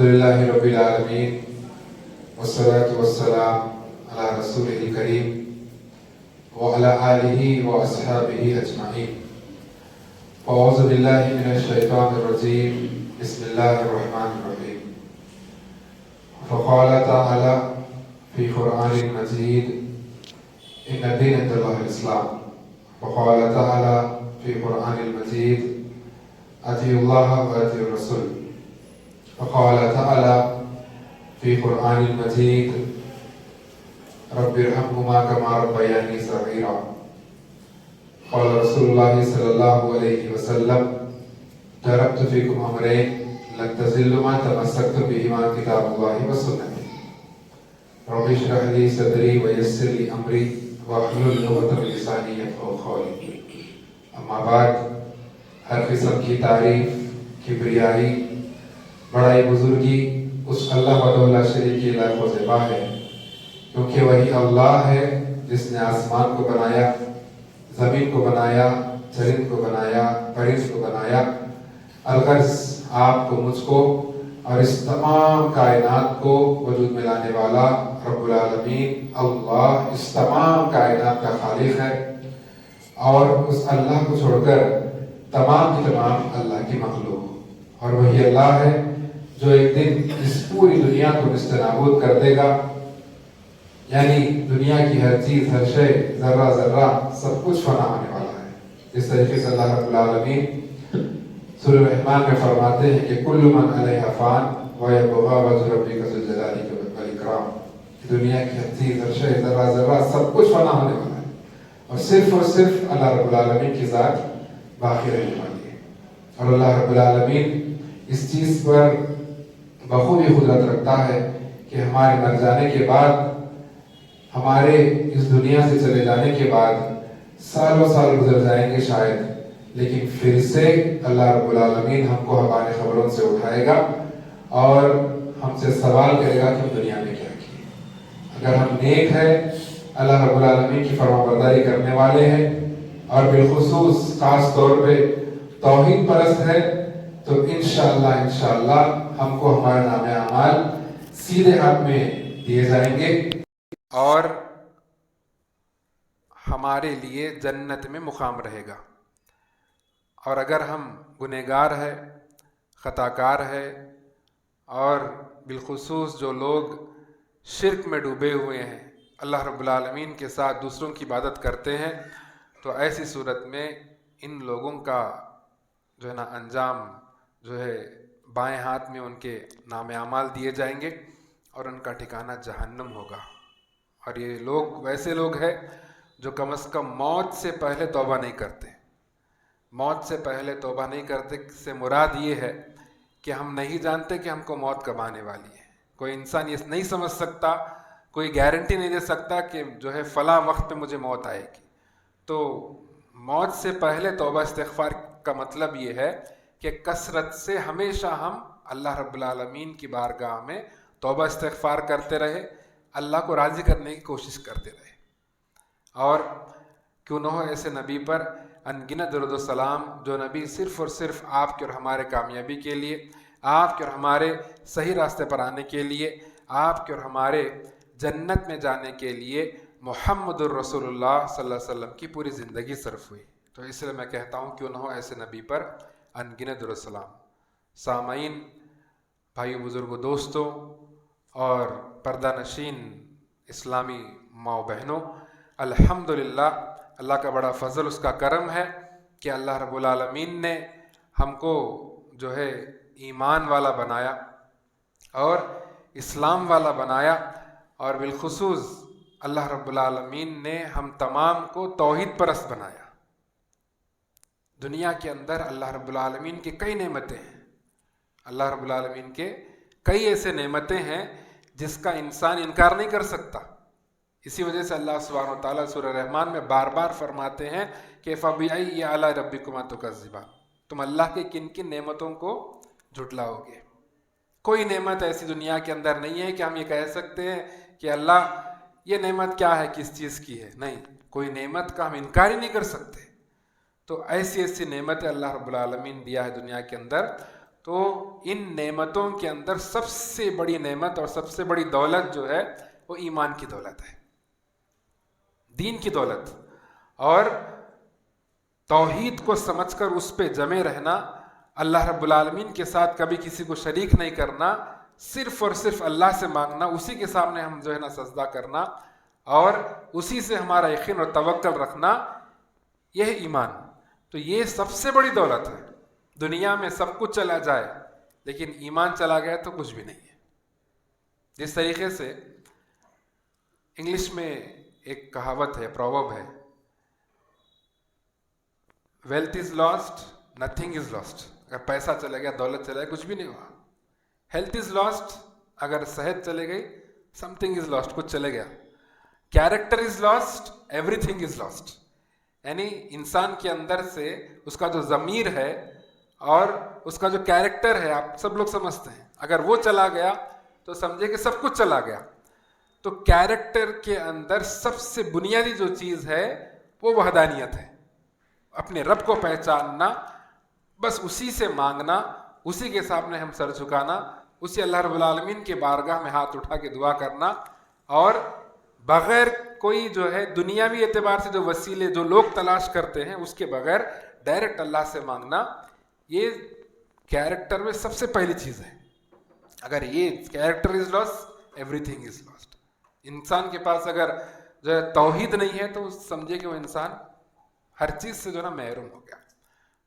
الحمدللہ رب العالمین والصلاة والسلام علی رسولہ الکریم وعلی آلہ واصحابہ اجمعین. اعوذ باللہ من الشیطان الرجیم. بسم اللہ الرحمن الرحیم. فقال تعالی فی قرآن المجید ان الدین عند اللہ الاسلام. وقال تعالی فی قرآن المجید اطیعوا اللہ واطیعوا الرسول. وقال تعالی فی قرآن المجید رب ارحمہما کما ربیانی صغیرا. قال رسول اللہ صلی اللہ علیہ وسلم ترکت فیکم امرین لن تضلوا ما تمسکتم بہما کتاب اللہ وسنتی. رب اشرح لی صدری ویسر لی امری واحلل عقدۃ من لسانی یفقہوا قولی. اما بعد، ہر قسم کی تعریف، کبریائی، بڑائی، بزرگی اس اللہ وحدہ لا شریک کی لائق و زیبا ہے، کیونکہ وہی اللہ ہے جس نے آسمان کو بنایا، زمین کو بنایا، چرند کو بنایا، پرند کو بنایا. الغرض آپ کو، مجھ کو اور اس تمام کائنات کو وجود میں لانے والا رب العالمین اللہ اس تمام کائنات کا خالق ہے، اور اس اللہ کو چھوڑ کر تمام کی تمام اللہ کی مخلوق. اور وہی اللہ ہے جو ایک دن اس پوری دنیا کو نست نابود کر دے گا. یعنی دنیا کی ہر چیز، ہر شے، ذرہ ذرہ سب کچھ فنا ہونے والا ہے. جس طریقے سے اللہ رب العالمین سورہ رحمان میں فرماتے ہیں کہ کل من علیہا فان ویبقی وجہ ربک ذو الجلال والاکرام. دنیا کی ہر چیز، ہر شے، ذرہ ذرہ سب کچھ فنا ہونے والا ہے، اور صرف اللہ رب العالمین کی ذات باقی رہنے والی ہے. اور اللہ رب العالمین اس چیز پر بخوبی قدرت رکھتا ہے کہ ہمارے مر جانے کے بعد، ہمارے اس دنیا سے چلے جانے کے بعد سالوں سال گزر جائیں گے شاید، لیکن پھر سے اللہ رب العالمین ہم کو ہمارے قبروں سے اٹھائے گا اور ہم سے سوال کرے گا کہ ہم دنیا میں کیا کیے. اگر ہم نیک ہیں، اللہ رب العالمین کی فرمانبرداری کرنے والے ہیں، اور بالخصوص خاص طور پہ توحید پرست ہے، تو انشاءاللہ ہم کو ہمارے نام اعمال سیدھے ہاتھ میں دیے جائیں گے اور ہمارے لیے جنت میں مقام رہے گا. اور اگر ہم گنہگار ہے، خطا کار ہے، اور بالخصوص جو لوگ شرک میں ڈوبے ہوئے ہیں، اللہ رب العالمین کے ساتھ دوسروں کی عبادت کرتے ہیں، تو ایسی صورت میں ان لوگوں کا جو ہے نا انجام جو ہے بائیں ہاتھ میں ان کے نام اعمال دیے جائیں گے اور ان کا ٹھکانہ جہنم ہوگا. اور یہ لوگ ویسے لوگ ہیں جو کم از کم موت سے پہلے توبہ نہیں کرتے. موت سے پہلے توبہ نہیں کرتے سے مراد یہ ہے کہ ہم نہیں جانتے کہ ہم کو موت کب آنے والی ہے. کوئی انسان یہ نہیں سمجھ سکتا، کوئی گارنٹی نہیں دے سکتا کہ جو ہے فلاں وقت پہ مجھے موت آئے گی. تو موت سے پہلے توبہ استغفار کا مطلب یہ ہے کہ کثرت سے ہمیشہ ہم اللہ رب العالمین کی بارگاہ میں توبہ استغفار کرتے رہے، اللہ کو راضی کرنے کی کوشش کرتے رہے. اور کیوں نہ ہو ایسے نبی پر ان گنت درود و سلام، جو نبی صرف اور صرف آپ کے اور ہمارے کامیابی کے لیے، آپ کے اور ہمارے صحیح راستے پر آنے کے لیے، آپ کے اور ہمارے جنت میں جانے کے لیے محمد الرسول اللہ صلی اللہ علیہ وسلم کی پوری زندگی صرف ہوئی. تو اس لیے میں کہتا ہوں کیوں نہ ہو ایسے نبی پر انگنت درود سلام. سامعین، بھائیو، بزرگوں، دوستوں اور پردہ نشین اسلامی ماؤ بہنوں، الحمدللہ اللہ کا بڑا فضل، اس کا کرم ہے کہ اللہ رب العالمین نے ہم کو جو ہے ایمان والا بنایا اور اسلام والا بنایا، اور بالخصوص اللہ رب العالمین نے ہم تمام کو توحید پرست بنایا. دنیا کے اندر اللہ رب العالمین کی کئی نعمتیں ہیں. اللہ رب العالمین کے کئی ایسے نعمتیں ہیں جس کا انسان انکار نہیں کر سکتا. اسی وجہ سے اللہ سبحانہ و تعالیٰ سورہ رحمان میں بار بار فرماتے ہیں کہ فَبِأَيِّ آلَاءِ رَبِّكُمَا تُكَذِّبَانِ، تم اللہ کے کن کن نعمتوں کو جھٹلاؤ گے. کوئی نعمت ایسی دنیا کے اندر نہیں ہے کہ ہم یہ کہہ سکتے ہیں کہ اللہ یہ نعمت کیا ہے، کس چیز کی ہے. نہیں، کوئی نعمت کا ہم انکار ہی نہیں کر سکتے. تو ایسی ایسی نعمتیں اللہ رب العالمین دیا ہے دنیا کے اندر. تو ان نعمتوں کے اندر سب سے بڑی نعمت اور سب سے بڑی دولت جو ہے وہ ایمان کی دولت ہے، دین کی دولت، اور توحید کو سمجھ کر اس پہ جمے رہنا، اللہ رب العالمین کے ساتھ کبھی کسی کو شریک نہیں کرنا، صرف اور صرف اللہ سے مانگنا، اسی کے سامنے ہم جو ہے نا سجدہ کرنا اور اسی سے ہمارا یقین اور توکل رکھنا، یہ ہے ایمان. تو یہ سب سے بڑی دولت ہے. دنیا میں سب کچھ چلا جائے لیکن ایمان چلا گیا تو کچھ بھی نہیں ہے. جس طریقے سے انگلش میں ایک کہاوت ہے، پروورب ہے، wealth is last nothing is last. اگر پیسہ چلے گیا، دولت چلے گیا، کچھ بھی نہیں ہوا. ہیلتھ از لاسٹ، اگر صحت چلے گئی، سم تھنگ از لاسٹ، کچھ چلے گیا. Character is last, every thing is last. یعنی انسان کے اندر سے اس کا جو ضمیر ہے اور اس کا جو کیریکٹر ہے، آپ سب لوگ سمجھتے ہیں، اگر وہ چلا گیا تو سمجھے کہ سب کچھ چلا گیا. تو کیریکٹر کے اندر سب سے بنیادی جو چیز ہے وہ وحدانیت ہے، اپنے رب کو پہچاننا، بس اسی سے مانگنا، اسی کے سامنے ہم سر جھکانا، اسی اللہ رب العالمین کے بارگاہ میں ہاتھ اٹھا کے دعا کرنا، اور بغیر کوئی جو ہے دنیاوی اعتبار سے جو وسیلے جو لوگ تلاش کرتے ہیں اس کے بغیر ڈائریکٹ اللہ سے مانگنا. یہ کیریکٹر میں سب سے پہلی چیز ہے. اگر یہ character is last, every thing is last. انسان کے پاس اگر جو ہے توحید نہیں ہے تو سمجھے کہ وہ انسان ہر چیز سے جو ہے نا محروم ہو گیا.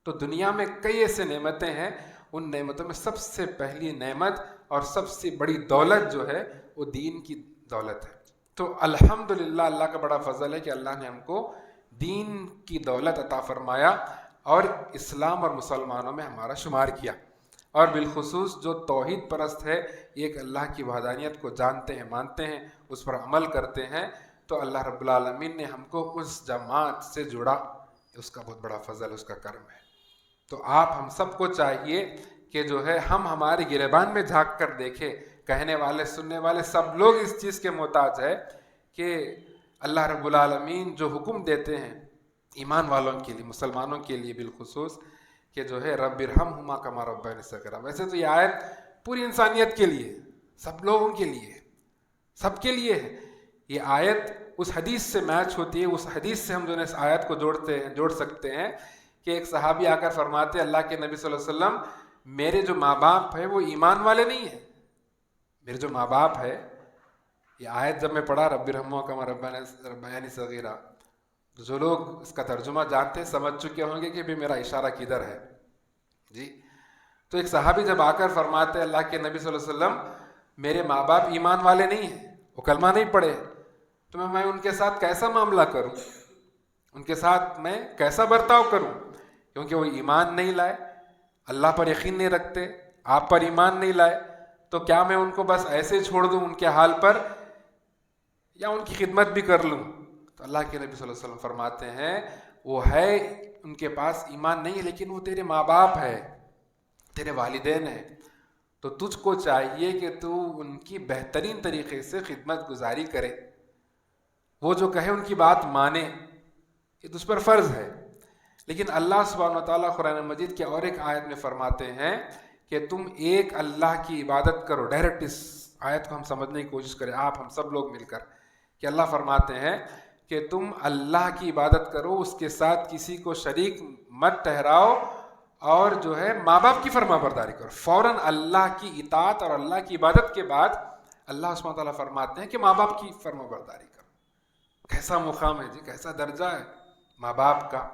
تو دنیا میں کئی ایسے نعمتیں ہیں، ان نعمتوں میں سب سے پہلی نعمت اور سب سے بڑی دولت جو ہے وہ دین کی دولت ہے. تو الحمدللہ اللہ کا بڑا فضل ہے کہ اللہ نے ہم کو دین کی دولت عطا فرمایا اور اسلام اور مسلمانوں میں ہمارا شمار کیا. اور بالخصوص جو توحید پرست ہے، ایک اللہ کی وحدانیت کو جانتے ہیں، مانتے ہیں، اس پر عمل کرتے ہیں، تو اللہ رب العالمین نے ہم کو اس جماعت سے جڑا. اس کا بہت بڑا فضل، اس کا کرم ہے. تو آپ ہم سب کو چاہیے کہ جو ہے ہم ہمارے گریبان میں جھانک کر دیکھیں. کہنے والے سننے والے سب لوگ اس چیز کے محتاج ہے کہ اللہ رب العالمین جو حکم دیتے ہیں ایمان والوں کے لیے، مسلمانوں کے لیے بالخصوص، کہ جو ہے رب ارحمہما کما ربیانی صغیرا. ویسے تو یہ آیت پوری انسانیت کے لیے، سب لوگوں کے لیے، سب کے لیے ہے. یہ آیت اس حدیث سے میچ ہوتی ہے. اس حدیث سے ہم جو ہے اس آیت کو جوڑ سکتے ہیں کہ ایک صحابی آ کر فرماتے اللہ کے نبی صلی اللہ علیہ وسلم، میرے جو ماں باپ ہیں وہ ایمان والے نہیں ہیں. میرے جو ماں باپ ہے، یہ آیت جب میں پڑھا رب ارحمہما کما ربیانی صغیرا، جو لوگ اس کا ترجمہ جانتے ہیں سمجھ چکے ہوں گے کہ بھی میرا اشارہ کدھر ہے جی. تو ایک صحابی جب آ کر فرماتے اللہ کے نبی صلی اللہ علیہ وسلم، میرے ماں باپ ایمان والے نہیں ہیں، وہ کلمہ نہیں پڑھے، تو میں ان کے ساتھ کیسا معاملہ کروں، ان کے ساتھ میں کیسا برتاؤ کروں، کیونکہ وہ ایمان نہیں لائے، اللہ پر یقین نہیں رکھتے، آپ پر ایمان نہیں لائے. تو کیا میں ان کو بس ایسے چھوڑ دوں ان کے حال پر، یا ان کی خدمت بھی کر لوں؟ تو اللہ کے نبی صلی اللہ علیہ وسلم فرماتے ہیں وہ ہے، ان کے پاس ایمان نہیں ہے لیکن وہ تیرے ماں باپ ہے، تیرے والدین ہیں. تو تجھ کو چاہیے کہ تو ان کی بہترین طریقے سے خدمت گزاری کرے، وہ جو کہے ان کی بات مانے، یہ تجھ پر فرض ہے. لیکن اللہ سبحانہ و تعالیٰ قرآن مجید کے اور ایک آیت میں فرماتے ہیں کہ تم ایک اللہ کی عبادت کرو. ڈائریکٹ اس آیت کو ہم سمجھنے کی کوشش کریں، آپ ہم سب لوگ مل کر، کہ اللہ فرماتے ہیں کہ تم اللہ کی عبادت کرو، اس کے ساتھ کسی کو شریک مت ٹھہراؤ، اور جو ہے ماں باپ کی فرما برداری کرو۔ فوراً اللہ کی اطاعت اور اللہ کی عبادت کے بعد اللہ سبحانہ تعالیٰ فرماتے ہیں کہ ماں باپ کی فرما برداری کرو۔ کیسا مقام ہے جی، کیسا درجہ ہے ماں باپ کا۔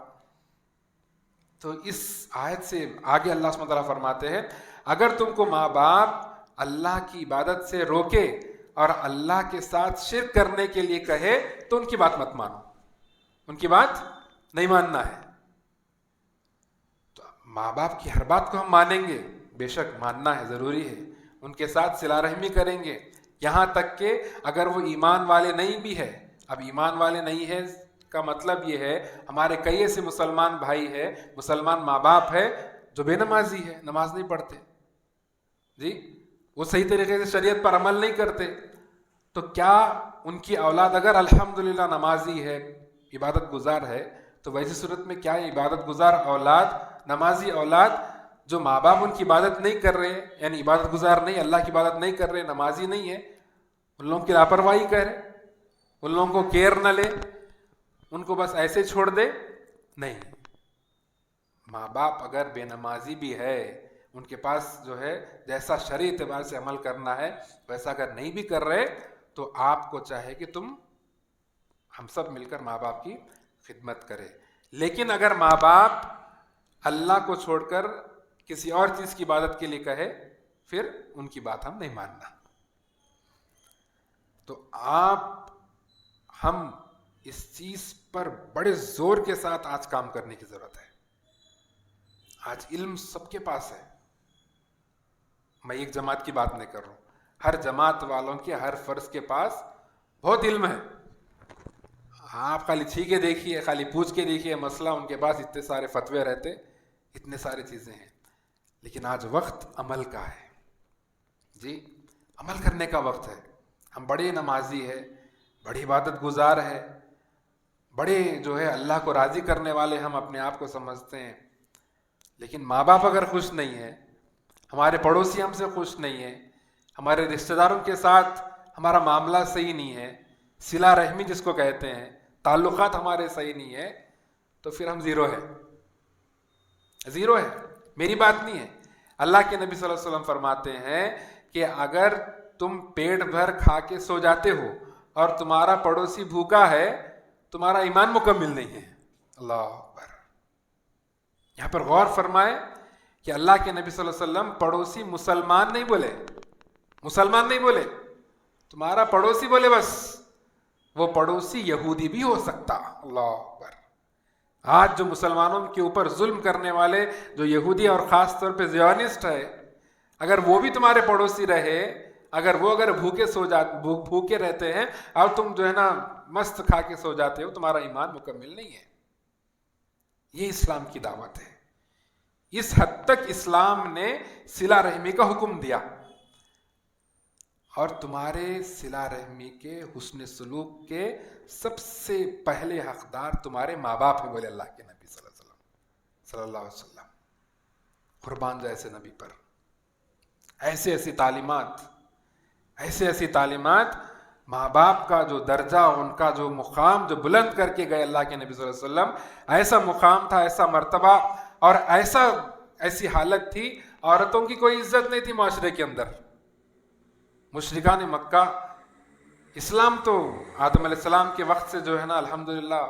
تو اس آیت سے آگے اللہ سبحانہ تعالیٰ فرماتے ہیں اگر تم کو ماں باپ اللہ کی عبادت سے روکے اور اللہ کے ساتھ شرک کرنے کے لیے کہے تو ان کی بات مت مانو، ان کی بات نہیں ماننا ہے۔ تو ماں باپ کی ہر بات کو ہم مانیں گے، بے شک ماننا ہے، ضروری ہے، ان کے ساتھ صلہ رحمی کریں گے، یہاں تک کہ اگر وہ ایمان والے نہیں بھی ہے۔ اب ایمان والے نہیں ہے کا مطلب یہ ہے ہمارے کئی ایسے مسلمان بھائی ہے، مسلمان ماں باپ ہے جو بے نمازی ہے، نماز نہیں پڑھتے جی، وہ صحیح طریقے سے شریعت پر عمل نہیں کرتے، تو کیا ان کی اولاد اگر الحمدللہ نمازی ہے، عبادت گزار ہے، تو ویسی صورت میں کیا یہ عبادت گزار اولاد، نمازی اولاد جو ماں باپ ان کی عبادت نہیں کر رہے، یعنی عبادت گزار نہیں، اللہ کی عبادت نہیں کر رہے، نمازی نہیں ہے، ان لوگوں کی لاپرواہی کرے، ان لوگوں کو کیئر نہ لے، ان کو بس ایسے چھوڑ دے؟ نہیں، ماں باپ اگر بے نمازی بھی ہے، ان کے پاس جو ہے جیسا شرعی اعتبار سے عمل کرنا ہے ویسا اگر نہیں بھی کر رہے، تو آپ کو چاہے کہ ہم سب مل کر ماں باپ کی خدمت کرے۔ لیکن اگر ماں باپ اللہ کو چھوڑ کر کسی اور چیز کی عبادت کے لیے کہے، پھر ان کی بات ہم نہیں ماننا۔ تو ہم اس چیز پر بڑے زور کے ساتھ آج کام کرنے کی ضرورت ہے۔ آج علم سب کے پاس ہے، میں ایک جماعت کی بات نہیں کر رہا ہوں، ہر جماعت والوں کے، ہر فرد کے پاس بہت علم ہے۔ آپ خالی چھینکے دیکھیے، خالی پوچھ کے دیکھیے مسئلہ، ان کے پاس اتنے سارے فتوے رہتے، اتنے سارے چیزیں ہیں۔ لیکن آج وقت عمل کا ہے جی، عمل کرنے کا وقت ہے۔ ہم بڑے نمازی ہے، بڑی عبادت گزار ہے، بڑے جو ہے اللہ کو راضی کرنے والے ہم اپنے آپ کو سمجھتے ہیں، لیکن ماں باپ اگر خوش نہیں ہے، ہمارے پڑوسی ہم سے خوش نہیں ہے، ہمارے رشتہ داروں کے ساتھ ہمارا معاملہ صحیح نہیں ہے، صلہ رحمی جس کو کہتے ہیں، تعلقات ہمارے صحیح نہیں ہے، تو پھر ہم زیرو ہے، زیرو ہے، میری بات نہیں ہے۔ اللہ کے نبی صلی اللہ علیہ وسلم فرماتے ہیں کہ اگر تم پیٹ بھر کھا کے سو جاتے ہو اور تمہارا پڑوسی بھوکا ہے، تمہارا ایمان مکمل نہیں ہے۔ اللہ اکبر۔ یہاں پر غور فرمائے کہ اللہ کے نبی صلی اللہ علیہ وسلم پڑوسی مسلمان نہیں بولے، مسلمان نہیں بولے، تمہارا پڑوسی بولے، بس وہ پڑوسی یہودی بھی ہو سکتا۔ اللہ اکبر۔ آج جو مسلمانوں کے اوپر ظلم کرنے والے جو یہودی اور خاص طور پہ زیونسٹ ہے، اگر وہ بھی تمہارے پڑوسی رہے، اگر بھوکے رہتے ہیں اور تم جو ہے نا مست کھا کے سو جاتے ہو، تمہارا ایمان مکمل نہیں ہے۔ یہ اسلام کی دعوت ہے۔ اس حد تک اسلام نے صلہ رحمی کا حکم دیا، اور تمہارے صلہ رحمی کے، حسن سلوک کے سب سے پہلے حقدار تمہارے ماں باپ ہیں، بولے اللہ کے نبی صلی اللہ علیہ وسلم۔ قربان جیسے نبی پر ایسے ایسی تعلیمات، ماں باپ کا جو درجہ، ان کا جو مقام جو بلند کر کے گئے اللہ کے نبی صلی اللہ علیہ وسلم، ایسا مقام تھا، ایسا مرتبہ، اور ایسی حالت تھی، عورتوں کی کوئی عزت نہیں تھی معاشرے کے اندر۔ مشرکان مکہ، اسلام تو آدم علیہ السلام کے وقت سے جو ہے نا الحمدللہ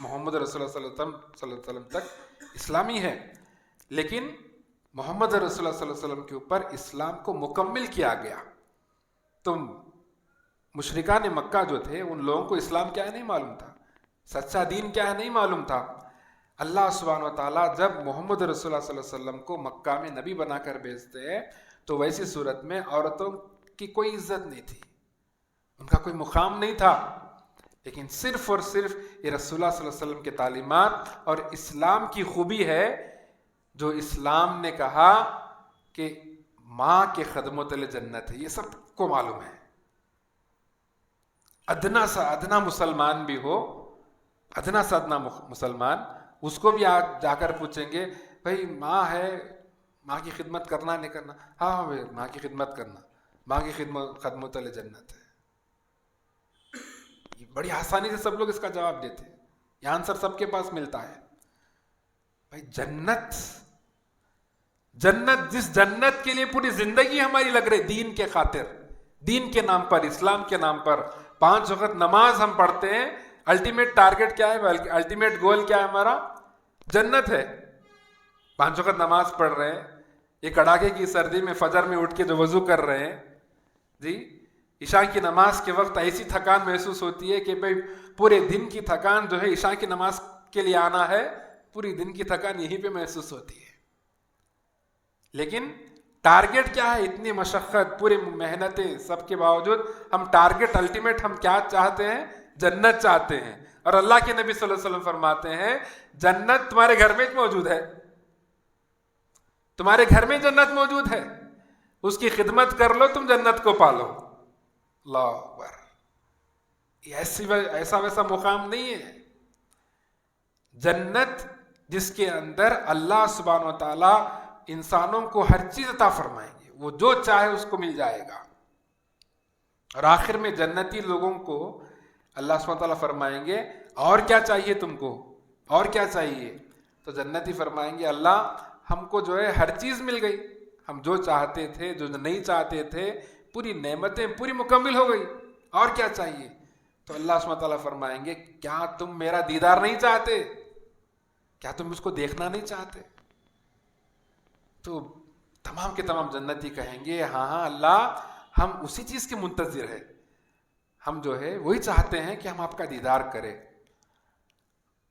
محمد رسول اللہ صلی اللہ علیہ وسلم تک اسلامی ہے، لیکن محمد رسول اللہ صلی اللہ علیہ وسلم کے اوپر اسلام کو مکمل کیا گیا۔ تم مشرکان مکہ جو تھے، ان لوگوں کو اسلام کیا ہے نہیں معلوم تھا، سچا دین کیا ہے نہیں معلوم تھا۔ اللہ سبحانہ و تعالیٰ جب محمد رسول اللہ صلی اللہ علیہ وسلم کو مکہ میں نبی بنا کر بھیجتے ہیں، تو ویسی صورت میں عورتوں کی کوئی عزت نہیں تھی، ان کا کوئی مقام نہیں تھا، لیکن صرف اور صرف یہ رسول اللہ صلی اللہ علیہ وسلم کے تعلیمات اور اسلام کی خوبی ہے، جو اسلام نے کہا کہ ماں کے قدموں تلے جنت ہے، یہ سب کو معلوم ہے۔ ادنا سا ادنا مسلمان بھی ہو، ادنا سا ادنا مسلمان، اس کو بھی جا کر پوچھیں گے بھائی ماں ہے، ماں کی خدمت کرنا نہیں کرنا؟ ہاں ماں کی خدمت کرنا، ماں کی قدموں تلے جنت ہے. بڑی آسانی سے سب لوگ اس کا جواب دیتے ہیں, یہ آنسر سب کے پاس ملتا ہے. بھائی جنت جس جنت کے لیے پوری زندگی ہماری لگ رہی, دین کے خاطر, دین کے نام پر, اسلام کے نام پر 5 وقت نماز ہم پڑھتے ہیں. الٹیمیٹ ٹارگٹ کیا ہے, الٹیمیٹ گول کیا ہے ہمارا؟ جنت ہے. 5 وقت نماز پڑھ رہے ہیں, یہ کڑاکے کی سردی میں فجر میں اٹھ کے جو وضو کر رہے ہیں جی, عشاء کی نماز کے وقت ایسی تھکان محسوس ہوتی ہے کہ بھئی پورے دن کی تھکان جو ہے عشاء کی نماز کے لیے آنا ہے, پوری دن کی تھکان یہیں پہ محسوس ہوتی ہے. لیکن ٹارگٹ کیا ہے؟ اتنی مشقت, پوری محنتیں, سب کے باوجود ہم ٹارگٹ الٹیمیٹ ہم کیا چاہتے ہیں؟ جنت چاہتے ہیں. اور اللہ کے نبی صلی اللہ علیہ وسلم فرماتے ہیں جنت تمہارے گھر میں موجود ہے, تمہارے گھر میں جنت موجود ہے, اس کی خدمت کر لو, تم جنت کو پالو. اللہ اکبر. ایسا ویسا مقام نہیں ہے. جنت جس کے اندر اللہ سبحانہ و تعالی انسانوں کو ہر چیز عطا فرمائیں گے, وہ جو چاہے اس کو مل جائے گا. اور آخر میں جنتی لوگوں کو اللہ سبحانہ و تعالیٰ فرمائیں گے اور کیا چاہیے تم کو, اور کیا چاہیے؟ تو جنتی فرمائیں گے اللہ ہم کو جو ہے ہر چیز مل گئی, ہم جو چاہتے تھے, جو نہیں چاہتے تھے, پوری نعمتیں پوری مکمل ہو گئی, اور کیا چاہیے؟ تو اللہ سبحانہ و تعالیٰ فرمائیں گے کیا تم میرا دیدار نہیں چاہتے, کیا تم اس کو دیکھنا نہیں چاہتے؟ تو تمام کے تمام جنتی کہیں گے ہاں اللہ ہم اسی چیز کے منتظر ہیں, ہم جو ہے وہی چاہتے ہیں کہ ہم آپ کا دیدار کریں.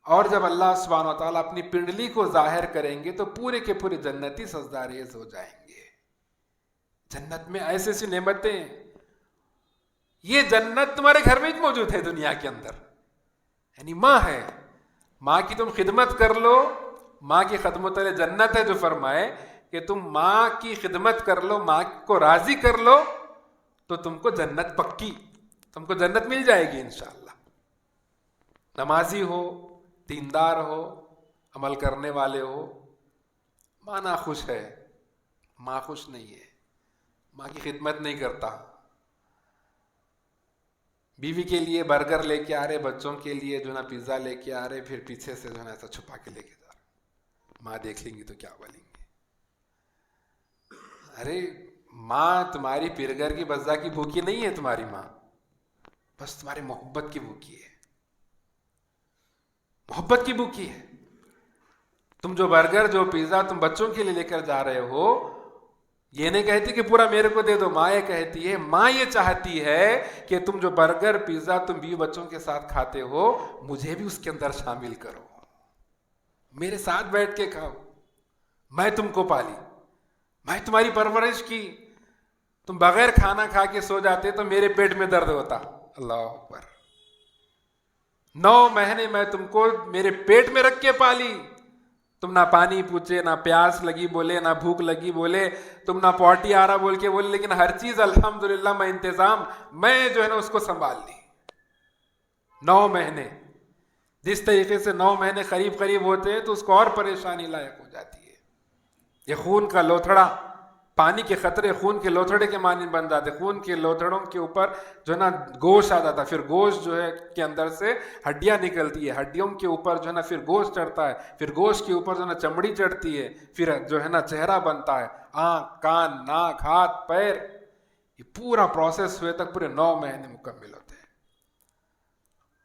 اور جب اللہ سبحانہ و تعالیٰ اپنی پنڈلی کو ظاہر کریں گے تو پورے کے پورے جنتی سجدہ ریز ہو جائیں گے. جنت میں ایسی ایسی نعمتیں, یہ جنت تمہارے گھر میں موجود ہے دنیا کے اندر. یعنی ماں ہے, ماں کی تم خدمت کر لو, ماں کی خدمت علیہ جنت ہے, جو فرمائے کہ تم ماں کی خدمت کر لو, ماں کو راضی کر لو, تو تم کو جنت پکی, تم کو جنت مل جائے گی انشاءاللہ. نمازی ہو, دیندار ہو, عمل کرنے والے ہو, ماں نہ خوش ہے, ماں خوش نہیں ہے, ماں کی خدمت نہیں کرتا, بیوی کے لیے برگر لے کے آ رہے, بچوں کے لیے جو نا پیزا لے کے آ رہے, پھر پیچھے سے جو ہے نا ایسا چھپا کے لے کے جا رہے, ماں دیکھ لیں گی تو کیا بولیں گے. ارے ماں تمہاری پیرگر کی بزا کی بھوکی نہیں ہے, تمہاری ماں بس تمہاری محبت کی بھوکی ہے, محبت کی بھوکی ہے. تم جو برگر جو پیزا تم بچوں کے لیے لے کر جا رہے ہو, یہ نہیں کہتی کہ پورا میرے کو دے دو, ماں یہ کہتی ہے, ماں یہ چاہتی ہے کہ تم جو برگر پیزا تم بیوی بچوں کے ساتھ کھاتے ہو, مجھے بھی اس کے اندر شامل کرو, میرے ساتھ بیٹھ کے کھاؤ, میں تم کو پالی, میں تمہاری پرورش کی, تم بغیر کھانا کھا کے سو جاتے تو میرے پیٹ میں درد ہوتا. اللہ اکبر. 9 مہینے میں تم کو میرے پیٹ میں رکھ کے پالی, تم نہ پانی پوچھے, نہ پیاس لگی بولے, نہ بھوک لگی بولے, تم نہ پوٹی آ رہا بول کے بولے, لیکن ہر چیز الحمدللہ میں انتظام, میں جو ہے نا اس کو سنبھال لی. 9 مہینے, جس طریقے سے 9 مہینے قریب قریب ہوتے ہیں تو اس کو اور پریشانی لائق ہو جاتی ہے. یہ خون کا لوتھڑا, پانی کے قطرے خون کے لوتھڑے کے معنی بن جاتے, خون کے لوتھڑوں کے اوپر جو ہے نا گوشت آ جاتا, پھر گوشت جو ہے کے اندر سے ہڈیاں نکلتی ہے, ہڈیوں کے اوپر جو ہے نا پھر گوشت چڑھتا ہے, پھر گوشت کے اوپر جو ہے نا چمڑی چڑھتی ہے, پھر جو ہے نا چہرہ بنتا ہے, آنکھ, کان, ناک, ہاتھ, پیر, یہ پورا پروسیس ہوئے تک پورے 9 مہینے مکمل ہوتے ہیں.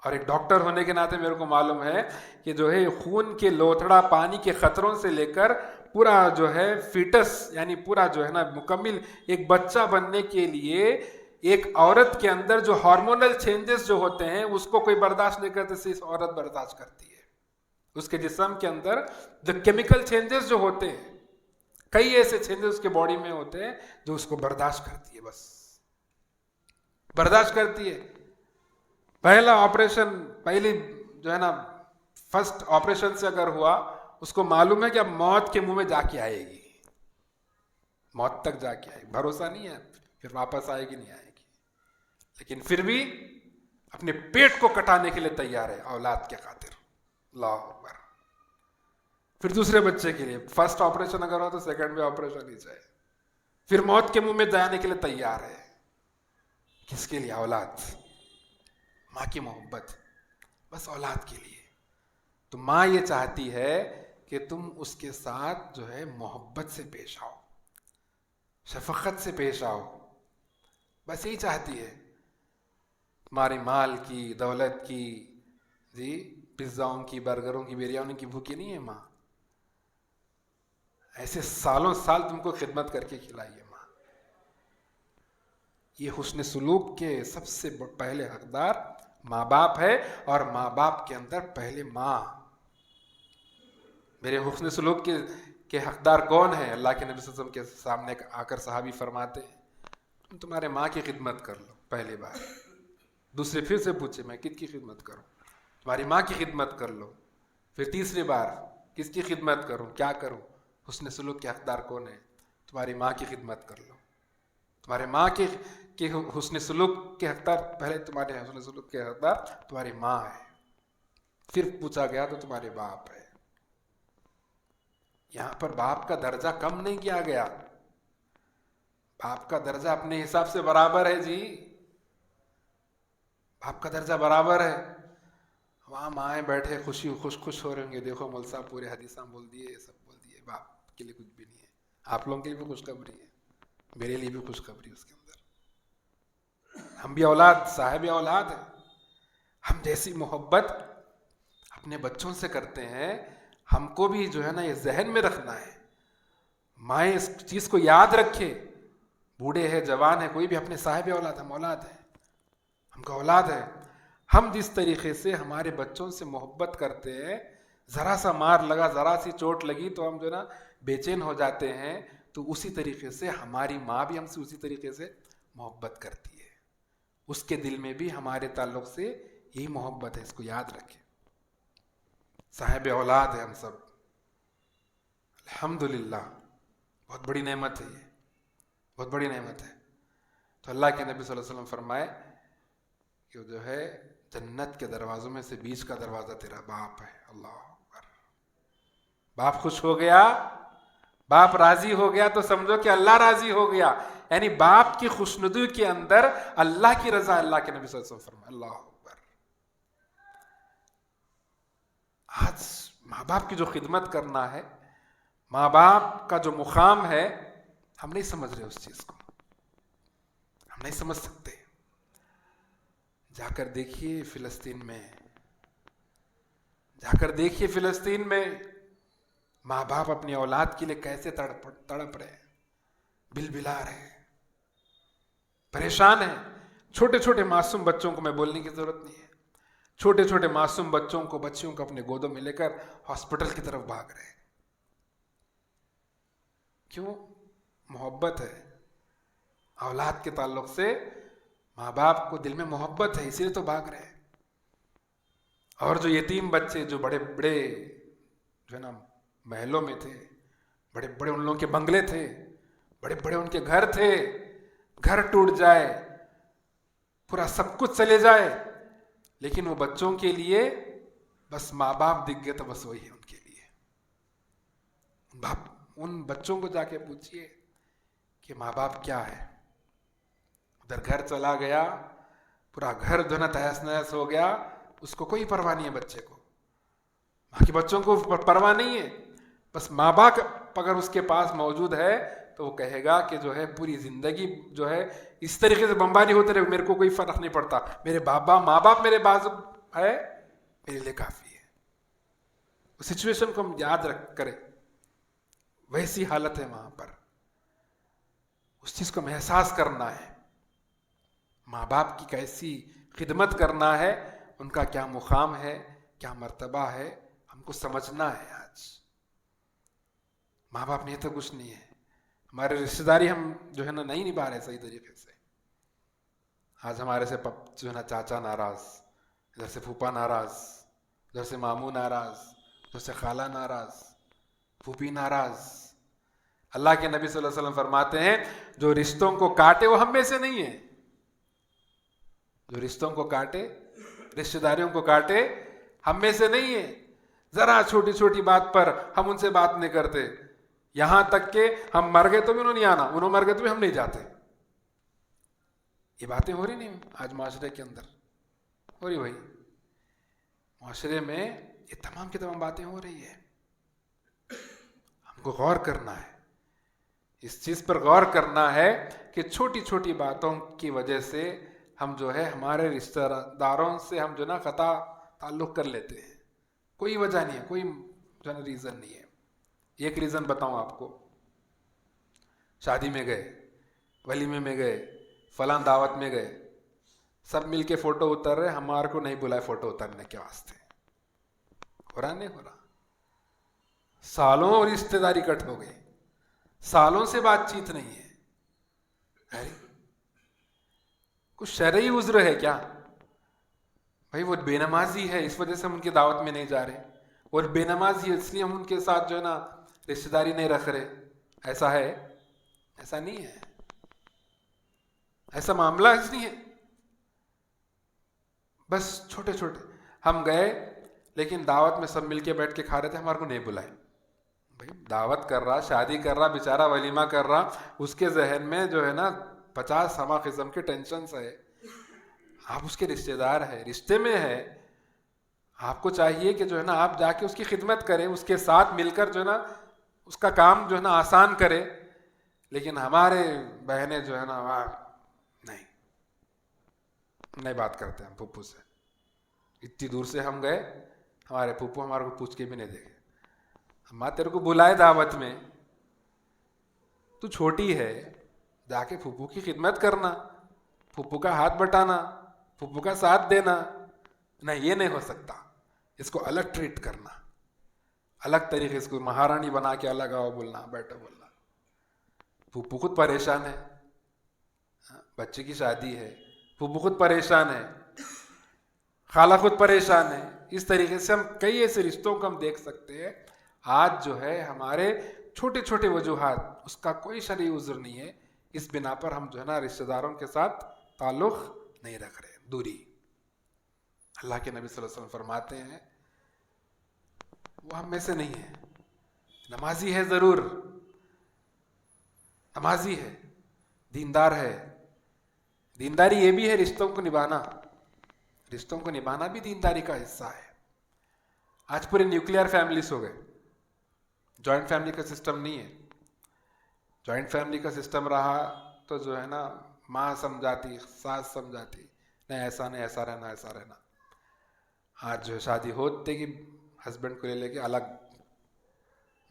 اور ایک ڈاکٹر ہونے کے ناطے میرے کو معلوم ہے کہ جو ہے خون کے لوتھڑا پانی کے خطروں سے لے کر پورا جو ہے فیٹس, یعنی پورا جو ہے نا مکمل ایک بچہ بننے کے لیے ایک عورت کے اندر جو ہارمونل چینجز جو ہوتے ہیں اس کو کوئی برداشت نہیں کرتے, صرف عورت برداشت کرتی ہے. اس کے جسم کے اندر جو کیمیکل چینجز جو ہوتے ہیں, کئی ایسے چینجز اس کے باڈی میں ہوتے ہیں جو اس کو برداشت کرتی ہے, بس برداشت کرتی ہے. پہلا آپریشن, پہلی جو ہے نا فرسٹ آپریشن سے اگر ہوا, اس کو معلوم ہے کہ اب موت کے منہ میں جا کے آئے گی, موت تک جا کے آئے گی, بھروسہ نہیں ہے پھر واپس آئے گی نہیں آئے گی, لیکن پھر بھی اپنے پیٹ کو کٹانے کے لیے تیار ہے اولاد کے خاطر. اللہ اکبر. پھر دوسرے بچے کے لیے فرسٹ آپریشن اگر ہو تو سیکنڈ میں آپریشن ہی چاہے, پھر موت کے منہ میں جانے کے لیے تیار ہے. کس کے لیے؟ اولاد. ماں کی محبت بس اولاد کے لیے. تو ماں یہ چاہتی ہے کہ تم اس کے ساتھ جو ہے محبت سے پیش آؤ، شفقت سے پیش آؤ، بس یہی چاہتی ہے. تمہاری مال کی، دولت کی، جی پزاؤں کی، برگروں کی، بریانیوں کی بھوکی نہیں ہے ماں. ایسے سالوں سال تم کو خدمت کر کے کھلائی ہے ماں. یہ حسن سلوک کے سب سے پہلے حقدار ماں باپ ہے، اور ماں باپ کے اندر پہلے ماں. میرے حسن سلوک کے حقدار کون ہیں؟ اللہ کے نبی صلی اللہ علیہ وسلم کے سامنے آ کر صحابی فرماتے ہیں تم تمہارے ماں کی خدمت کر لو پہلی بار. دوسرے پھر سے پوچھے میں کس کی خدمت کروں؟ تمہاری ماں کی خدمت کر لو. پھر تیسری بار کس کی خدمت کروں، کیا کروں؟ حسن سلوک کے حقدار کون ہیں؟ تمہاری ماں کی خدمت کر لو. تمہارے ماں کے حسن سلوک کے حقدار، پہلے تمہارے حسن سلوک کے حقدار تمہاری ماں ہے، پھر پوچھا گیا تو تمہارے باپ ہے. یہاں پر باپ کا درجہ کم نہیں کیا گیا، باپ کا درجہ اپنے حساب سے برابر ہے. جی باپ کا درجہ برابر ہے. وہاں مائیں بیٹھے خوش ہو رہے ہوں گے، دیکھو مول صاحب پورے حدیثاں بول دیے، سب بول دیے. باپ کے لیے کچھ بھی نہیں ہے. آپ لوگوں کے لیے بھی خوشخبری ہے، میرے لیے بھی خوشخبری اس کے اندر. ہم بھی اولاد، صاحب اولاد ہیں. ہم جیسی محبت اپنے بچوں سے کرتے ہیں، ہم کو بھی جو ہے نا یہ ذہن میں رکھنا ہے. مائیں اس چیز کو یاد رکھے، بوڑھے ہے، جوان ہے، کوئی بھی اپنے صاحب اولاد، ہم اولاد ہیں، ہم کا اولاد ہے. ہم جس طریقے سے ہمارے بچوں سے محبت کرتے ہیں، ذرا سا مار لگا، ذرا سی چوٹ لگی تو ہم جو ہے نا بے چین ہو جاتے ہیں، تو اسی طریقے سے ہماری ماں بھی ہم سے اسی طریقے سے محبت کرتی ہے. اس کے دل میں بھی ہمارے تعلق سے یہی محبت ہے، اس کو یاد رکھیں. صاحب اولاد ہے ہم سب، الحمدللہ. بہت بڑی نعمت ہے، یہ بہت بڑی نعمت ہے. تو اللہ کے نبی صلی اللہ علیہ وسلم فرمائے کہ جو ہے جنت کے دروازوں میں سے بیچ کا دروازہ تیرا باپ ہے. اللہ اکبر. باپ خوش ہو گیا، باپ راضی ہو گیا تو سمجھو کہ اللہ راضی ہو گیا. یعنی باپ کی خوشنودی کے اندر اللہ کی رضا. اللہ کے نبی صلی اللہ علیہ وسلم فرمائے اللہ اکبر. آج ماں باپ کی جو خدمت کرنا ہے، ماں باپ کا جو مقام ہے، ہم نہیں سمجھ رہے اس چیز کو، ہم نہیں سمجھ سکتے. جا کر دیکھیے فلسطین میں، جا کر دیکھیے فلسطین میں ماں باپ اپنی اولاد کے لیے کیسے تڑپ رہے، بل بلا رہے، پریشان ہیں. چھوٹے چھوٹے معصوم بچوں کو، میں بولنے کی ضرورت نہیں ہے، چھوٹے چھوٹے معصوم بچیوں کو اپنے گودوں میں لے کر ہاسپٹل کی طرف بھاگ رہے. کیوں؟ محبت ہے. اولاد کے تعلق سے ماں باپ کو دل میں محبت ہے، اسی لیے تو بھاگ رہے ہیں. اور جو یتیم بچے جو بڑے بڑے جو ہے نا محلوں میں تھے، بڑے بڑے ان لوگوں کے بنگلے تھے، بڑے بڑے ان کے گھر تھے، گھر ٹوٹ جائے، پورا سب کچھ چلے جائے، لیکن وہ بچوں کے لیے بس ماں باپ دکھ گئے تو بس وہی ہے ان کے لیے. ان بچوں کو جا کے پوچھئے کہ ماں باپ کیا ہے. ادھر گھر چلا گیا، پورا گھر جو ہے نا تہس نہس ہو گیا، اس کو کوئی پرواہ نہیں ہے بچے کو، باقی بچوں کو پرواہ نہیں ہے. بس ماں باپ اگر اس کے پاس موجود ہے تو وہ کہے گا کہ جو ہے پوری زندگی جو ہے اس طریقے سے بمباری ہوتے رہے، میرے کو کوئی فرق نہیں پڑتا، میرے ماں باپ میرے باز ہے، میرے لیے کافی ہے. اس سچویشن کو ہم یاد رکھ کریں، ویسی حالت ہے وہاں پر. اس چیز کو ہمیں احساس کرنا ہے، ماں باپ کی کیسی خدمت کرنا ہے، ان کا کیا مقام ہے، کیا مرتبہ ہے، ہم کو سمجھنا ہے. آج ماں باپ نہیں تو کچھ نہیں ہے. ہمارے رشتہ داری ہم جو ہے نا نہیں نبھا رہے صحیح طریقے سے. آج ہمارے سے جو ہے نا چاچا ناراض، ادھر سے پھوپا ناراض، ادھر سے ماموں ناراض، ادھر سے خالہ ناراض، پھوپھی ناراض. اللہ کے نبی صلی اللہ علیہ وسلم فرماتے ہیں جو رشتوں کو کاٹے وہ ہم میں سے نہیں ہے. جو رشتوں کو کاٹے، رشتہ داریوں کو کاٹے، ہم میں سے نہیں ہے. ذرا چھوٹی چھوٹی بات پر ہم ان سے بات نہیں کرتے، یہاں تک کہ ہم مر گئے تو بھی انہوں نہیں آنا، انہوں مر گئے تو بھی ہم نہیں جاتے. یہ باتیں ہو رہی نہیں آج معاشرے کے اندر؟ ہو رہی بھائی؟ معاشرے میں یہ تمام کی تمام باتیں ہو رہی ہے. ہم کو غور کرنا ہے، اس چیز پر غور کرنا ہے کہ چھوٹی چھوٹی باتوں کی وجہ سے ہم جو ہے ہمارے رشتہ داروں سے ہم جو نا قطع تعلق کر لیتے ہیں. کوئی وجہ نہیں ہے، کوئی جو نا ریزن نہیں ہے. ایک ریزن بتاؤں آپ کو، شادی میں گئے، ولیمے میں گئے، فلاں دعوت میں گئے، سب مل کے فوٹو اتر رہے، ہمارے کو نہیں بلائے فوٹو اترنے کے واسطے. ہو رہا نہیں ہو رہا؟ سالوں رشتہ داری کٹ ہو گئی، سالوں سے بات چیت نہیں ہے. ارے کچھ شرعی عذر ہے کیا؟ بھائی وہ بے نمازی ہے اس وجہ سے ہم ان کی دعوت میں نہیں جا رہے، اور بے نمازی ہے اس لیے ہم ان کے ساتھ جو ہے نا رشتہ داری نہیں رکھ رہے. ایسا ہے؟ ایسا نہیں ہے، ایسا معاملہ نہیں ہے. بس چھوٹے چھوٹے ہم گئے لیکن دعوت میں سب مل کے بیٹھ کے کھا رہے تھے، ہمارے کو نہیں بلائے. بھائی دعوت کر رہا، شادی کر رہا، بیچارہ ولیمہ کر رہا، اس کے ذہن میں جو ہے نا 50 ہوا قسم کے ٹینشنز ہے. آپ اس کے رشتہ دار ہے، رشتے میں ہے، آپ کو چاہیے کہ جو ہے نا آپ جا کے اس کی خدمت کریں، اس کے ساتھ مل کر جو ہے نا اس کا کام جو ہے نا آسان کرے. لیکن ہمارے بہنیں جو ہے نا نہیں بات کرتے ہم پھپھو سے. اتنی دور سے ہم گئے، ہمارے پھپھو ہمارے کو پوچھ کے بھی نہیں دیکھے. اماں تیرے کو بلائے دعوت میں، تو چھوٹی ہے، جا کے پھپھو کی خدمت کرنا، پھپھو کا ہاتھ بٹانا، پھپھو کا ساتھ دینا. نہیں، یہ نہیں ہو سکتا. اس کو الگ ٹریٹ کرنا، الگ طریقے سے مہارانی بنا کے الگ آؤ بولنا، بیٹھو بولنا. پھپھو خود پریشان ہے، بچے کی شادی ہے، پھپھو خود پریشان ہے، خالہ خود پریشان ہے. اس طریقے سے ہم کئی ایسے رشتوں کو ہم دیکھ سکتے ہیں. آج جو ہے ہمارے چھوٹے چھوٹے وجوہات، اس کا کوئی شرعی عذر نہیں ہے، اس بنا پر ہم جو ہے نا رشتہ داروں کے ساتھ تعلق نہیں رکھ رہے، دوری. اللہ کے نبی صلی اللہ علیہ وسلم فرماتے ہیں وہ ہم میں سے نہیں ہے. نمازی ہے ضرور، نمازی ہے، دیندار ہے. دینداری یہ بھی ہے رشتوں کو نبھانا، رشتوں کو نبھانا بھی دینداری کا حصہ ہے. آج پورے نیوکلیئر فیملیز ہو گئے، جوائنٹ فیملی کا سسٹم نہیں ہے. جوائنٹ فیملی کا سسٹم رہا تو جو ہے نا ماں سمجھاتی، ساس سمجھاتی، نہیں ایسا نہیں، ایسا رہنا، ایسا رہنا. آج جو شادی ہوتے کہ ہسبینڈ کو لے کے الگ.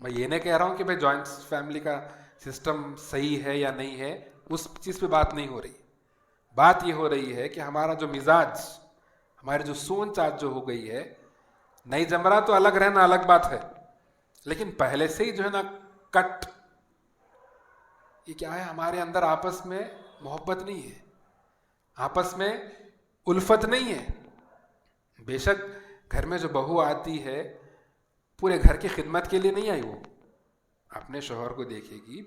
میں یہ نہیں کہہ رہا ہوں کہ بھائی جوائنٹ فیملی کا سسٹم صحیح ہے یا نہیں ہے، اس چیز پہ بات نہیں ہو رہی. بات یہ ہو رہی ہے کہ ہمارا جو مزاج، ہماری جو سوچ آج جو ہو گئی ہے، نہیں جم رہا تو الگ رہنا الگ بات ہے، لیکن پہلے سے ہی جو ہے نا کٹ. یہ کیا ہے؟ ہمارے اندر آپس میں محبت نہیں ہے، آپس میں الفت نہیں ہے. بے شک گھر میں جو بہو آتی ہے پورے گھر کی خدمت کے لیے نہیں آئی، وہ اپنے شوہر کو دیکھے گی،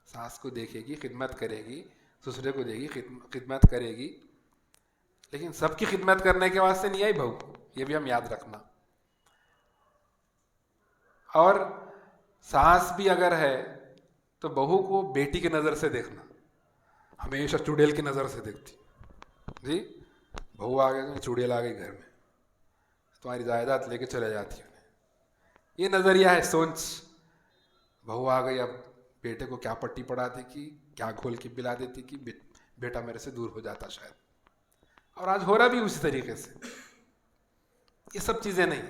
ساس کو دیکھے گی، خدمت کرے گی، سسرے کو دیکھے گی، خدمت کرے گی، لیکن سب کی خدمت کرنے کے واسطے نہیں آئی بہو. یہ بھی ہم یاد رکھنا. اور ساس بھی اگر ہے تو بہو کو بیٹی کی نظر سے دیکھنا، ہمیشہ چڑیل کی نظر سے دیکھتی. جی بہو آ گئی، چڑیل آ گئی گھر میں، تمہاری جائیداد لے کے چلے جاتی ہے. یہ نظریہ ہے، سوچ. بہو آ گئی، اب بیٹے کو کیا پٹی پڑھا دی کی، کیا گھول کے پلا دیتی کہ بیٹا میرے سے دور ہو جاتا شاید. اور آج ہو رہا بھی اسی طریقے سے. یہ سب چیزیں نہیں.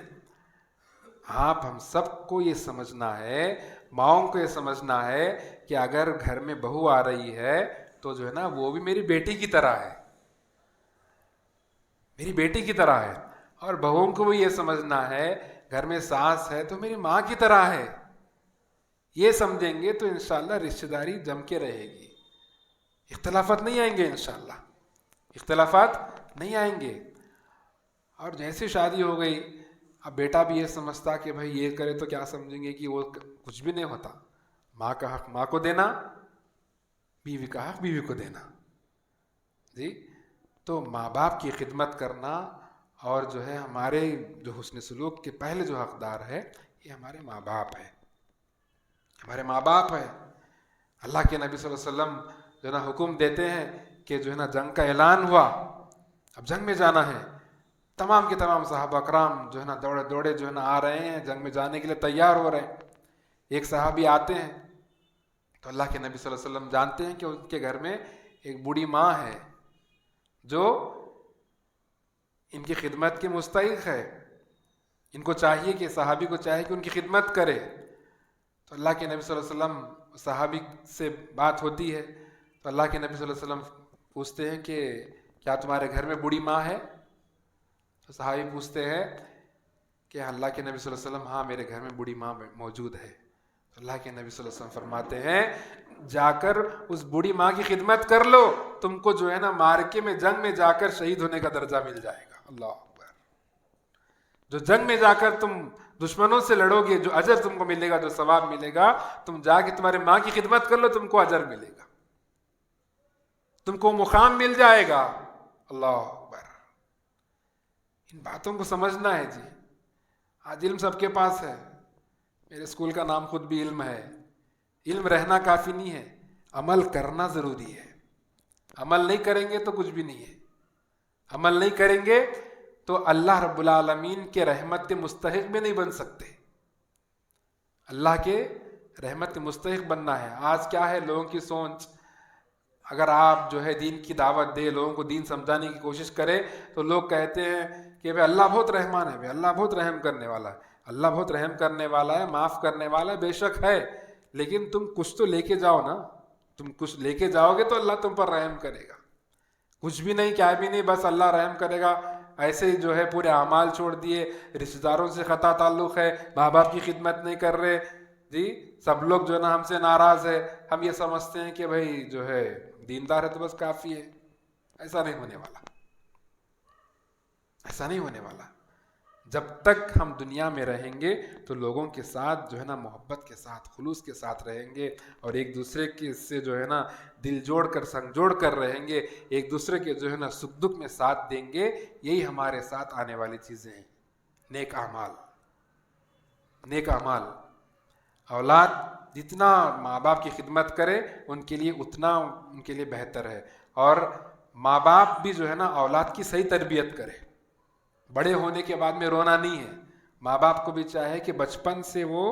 آپ ہم سب کو یہ سمجھنا ہے، ماؤں کو یہ سمجھنا ہے کہ اگر گھر میں بہو آ رہی ہے تو جو ہے نا وہ بھی میری بیٹی کی طرح ہے، میری بیٹی کی طرح ہے. اور بہوؤں کو بھی یہ سمجھنا ہے گھر میں ساس ہے تو میری ماں کی طرح ہے. یہ سمجھیں گے تو انشاءاللہ رشتہ داری جم کے رہے گی. اختلافات نہیں آئیں گے، انشاءاللہ اختلافات نہیں آئیں گے. اور جیسے شادی ہو گئی، اب بیٹا بھی یہ سمجھتا کہ بھائی یہ کرے تو کیا سمجھیں گے کہ وہ کچھ بھی نہیں ہوتا. ماں کا حق ماں کو دینا، بیوی کا حق بیوی کو دینا. جی تو ماں باپ کی خدمت کرنا، اور جو ہے ہمارے جو حسن سلوک کے پہلے جو حقدار ہے یہ ہمارے ماں باپ ہے، ہمارے ماں باپ ہے. اللہ کے نبی صلی اللہ علیہ وسلم جو نا حکم دیتے ہیں کہ جو ہے نا جنگ کا اعلان ہوا، اب جنگ میں جانا ہے، تمام کے تمام صحابہ کرام جو ہے نا دوڑے دوڑے جو ہے نا آ رہے ہیں، جنگ میں جانے کے لیے تیار ہو رہے ہیں۔ ایک صحابی آتے ہیں تو اللہ کے نبی صلی اللہ علیہ وسلم جانتے ہیں کہ ان کے گھر میں ایک بوڑھی ماں ہے جو ان کی خدمت کے مستحق ہے، ان کو چاہیے کہ صحابی کو چاہیے کہ ان کی خدمت کرے۔ تو اللہ کے نبی صلی اللہ علیہ وسلم صحابی سے بات ہوتی ہے تو اللہ کے نبی صلی اللہ علیہ وسلم پوچھتے ہیں کہ کیا تمہارے گھر میں بوڑھی ماں ہے؟ تو صحابی پوچھتے ہیں کہ اللہ کے نبی صلی اللہ علیہ وسلم ہاں میرے گھر میں بوڑھی ماں موجود ہے۔ تو اللہ کے نبی صلی اللہ علیہ وسلم فرماتے ہیں جا کر اس بوڑھی ماں کی خدمت کر لو، تم کو جو ہے نا مارکے میں جنگ میں جا کر شہید ہونے کا درجہ مل جائے گا۔ اللہ اکبر! جو جنگ میں جا کر تم دشمنوں سے لڑو گے، جو اجر تم کو ملے گا، جو ثواب ملے گا، تم جا کے تمہارے ماں کی خدمت کر لو، تم کو اجر ملے گا، تم کو مقام مل جائے گا۔ اللہ اکبر! ان باتوں کو سمجھنا ہے جی۔ آج علم سب کے پاس ہے، میرے اسکول کا نام خود بھی علم ہے۔ علم رہنا کافی نہیں ہے، عمل کرنا ضروری ہے۔ عمل نہیں کریں گے تو کچھ بھی نہیں ہے۔ عمل نہیں کریں گے تو اللہ رب العالمین کے رحمت کے مستحق بھی نہیں بن سکتے۔ اللہ کے رحمت کے مستحق بننا ہے۔ آج کیا ہے لوگوں کی سوچ، اگر آپ جو ہے دین کی دعوت دے، لوگوں کو دین سمجھانے کی کوشش کرے تو لوگ کہتے ہیں کہ بھئی اللہ بہت رحمان ہے، بھئی اللہ بہت رحم کرنے والا ہے۔ اللہ بہت رحم کرنے والا ہے، معاف کرنے والا ہے، بے شک ہے، لیکن تم کچھ تو لے کے جاؤ نا۔ تم کچھ لے کے جاؤ گے تو اللہ تم پر رحم کرے گا۔ کچھ بھی نہیں، کیا بھی نہیں، بس اللہ رحم کرے گا، ایسے ہی جو ہے پورے اعمال چھوڑ دیے، رشتہ داروں سے قطع تعلق ہے، ماں باپ کی خدمت نہیں کر رہے، جی سب لوگ جو ہے نا ہم سے ناراض ہے، ہم یہ سمجھتے ہیں کہ بھئی جو ہے دیندار ہے تو بس کافی ہے۔ ایسا نہیں ہونے والا، ایسا نہیں ہونے والا۔ جب تک ہم دنیا میں رہیں گے تو لوگوں کے ساتھ جو ہے نا محبت کے ساتھ، خلوص کے ساتھ رہیں گے، اور ایک دوسرے کے سے جو ہے نا دل جوڑ کر سنگ جوڑ کر رہیں گے، ایک دوسرے کے جو ہے نا سکھ دکھ میں ساتھ دیں گے۔ یہی ہمارے ساتھ آنے والی چیزیں ہیں۔ نیک اعمال، نیک اعمال۔ اولاد جتنا ماں باپ کی خدمت کرے ان کے لیے اتنا ان کے لیے بہتر ہے، اور ماں باپ بھی جو ہے نا اولاد کی صحیح تربیت کرے۔ بڑے ہونے کے بعد میں رونا نہیں ہے۔ ماں باپ کو بھی چاہے کہ بچپن سے وہ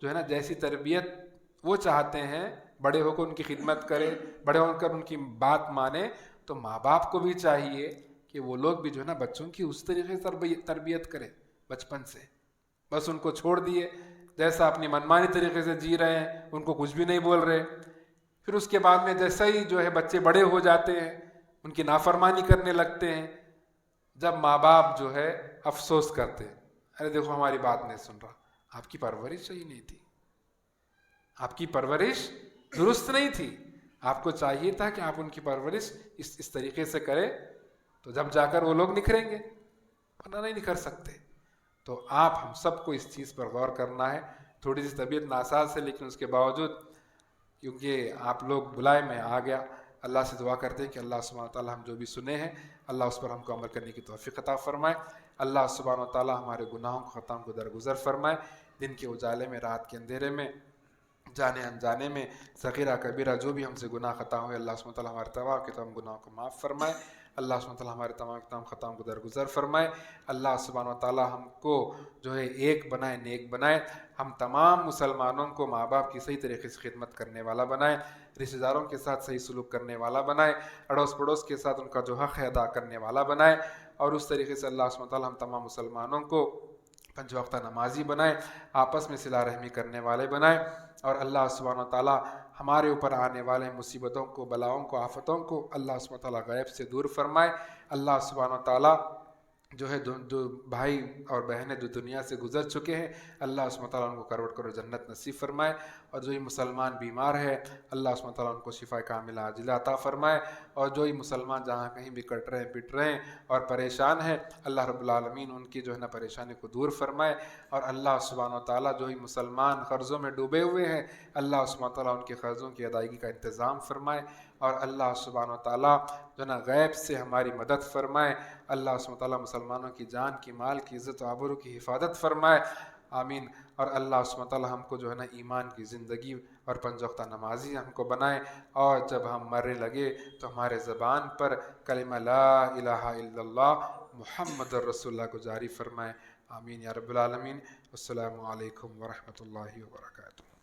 جو ہے نا جیسی تربیت وہ چاہتے ہیں، بڑے ہو کر ان کی خدمت کرے، بڑے ہو کر ان کی بات مانے، تو ماں باپ کو بھی چاہیے کہ وہ لوگ بھی جو ہے نا بچوں کی اس طریقے سے تربیت کرے بچپن سے۔ بس ان کو چھوڑ دیے جیسا اپنی منمانی طریقے سے جی رہے ہیں، ان کو کچھ بھی نہیں بول رہے، پھر اس کے بعد میں جیسا ہی جو ہے بچے بڑے ہو جاتے ہیں ان کی نافرمانی کرنے لگتے ہیں، جب ماں باپ جو ہے افسوس کرتے، ارے دیکھو ہماری بات نہیں سن رہا، آپ کی پرورش صحیح نہیں تھی، آپ کی پرورش درست نہیں تھی، آپ کو چاہیے تھا کہ آپ ان کی پرورش اس طریقے سے کرے، تو جب جا کر وہ لوگ نکھریں گے، ورنہ نہیں نکھر سکتے۔ تو آپ ہم سب کو اس چیز پر غور کرنا ہے۔ تھوڑی سی طبیعت ناساز ہے لیکن اس کے باوجود کیونکہ آپ لوگ بلائے میں آ گیا، اللہ سے دعا کرتے ہیں کہ اللہ سبحانہ وتعالیٰ ہم جو بھی سنے ہیں اللہ اس پر ہم کو عمل کرنے کی توفیق عطا فرمائے۔ اللہ سبحانہ وتعالیٰ ہمارے گناہوں کو خطاؤں کو درگزر فرمائے، دن کے اجالے میں، رات کے اندھیرے میں، جانے انجانے میں، صغیرہ کبیرہ جو بھی ہم سے گناہ خطا ہوئے، اللہ سبحانہ وتعالیٰ ہمارے تمام کے تمام گناہوں کو معاف فرمائے۔ اللہ سبحانہ وتعالیٰ ہمارے تمام کے تمام خطاؤں کو درگزر فرمائے۔ اللہ سبحانہ وتعالیٰ ہم کو جو ہے ایک بنائے، نیک بنائے، ہم تمام مسلمانوں کو ماں باپ کی صحیح طریقے سے خدمت کرنے والا بنائے، رشتہ داروں کے ساتھ صحیح سلوک کرنے والا بنائے، اڑوس پڑوس کے ساتھ ان کا جو حق ہے ادا کرنے والا بنائے، اور اس طریقے سے اللہ سبحانہ وتعالیٰ ہم تمام مسلمانوں کو 5 وقتہ نمازی بنائے، آپس میں صلہ رحمی کرنے والے بنائے، اور اللہ سبحانہ وتعالیٰ ہمارے اوپر آنے والے مصیبتوں کو، بلاؤں کو، آفتوں کو اللہ سبحانہ وتعالیٰ غیب سے دور فرمائے۔ اللہ سبحانہ وتعالیٰ جو ہے جو بھائی اور بہنیں جو دنیا سے گزر چکے ہیں اللہ سبحانہ وتعالیٰ ان کو کروٹ کرو جنت نصیب فرمائے، اور جو ہی مسلمان بیمار ہے اللہ سبحانہ وتعالیٰ ان کو شفا کاملہ عاجلہ عطا فرمائے، اور جو ہی مسلمان جہاں کہیں بھی کٹ رہے ہیں، پٹ رہے ہیں اور پریشان ہیں اللہ رب العالمین ان کی جو ہے نا پریشانی کو دور فرمائے، اور اللہ سبحانہ وتعالیٰ جو ہی مسلمان قرضوں میں ڈوبے ہوئے ہیں اللہ سبحانہ وتعالیٰ ان کے قرضوں کی ادائیگی کا انتظام فرمائے، اور اللہ سبحانہ وتعالیٰ جو نا غیب سے ہماری مدد فرمائے، اللہ سبحانہ وتعالیٰ مسلمانوں کی جان کی، مال کی، عزت و آبرو کی حفاظت فرمائے، آمین۔ اور اللہ سبحانہ تعالیٰ ہم کو جو ہے نا ایمان کی زندگی اور 5 وقتہ نمازی ہم کو بنائے، اور جب ہم مرنے لگے تو ہمارے زبان پر کلمہ لا الہ الا اللہ محمد الرسول اللہ کو جاری فرمائے، آمین یا رب العالمین۔ السلام علیکم ورحمۃ اللہ وبرکاتہ۔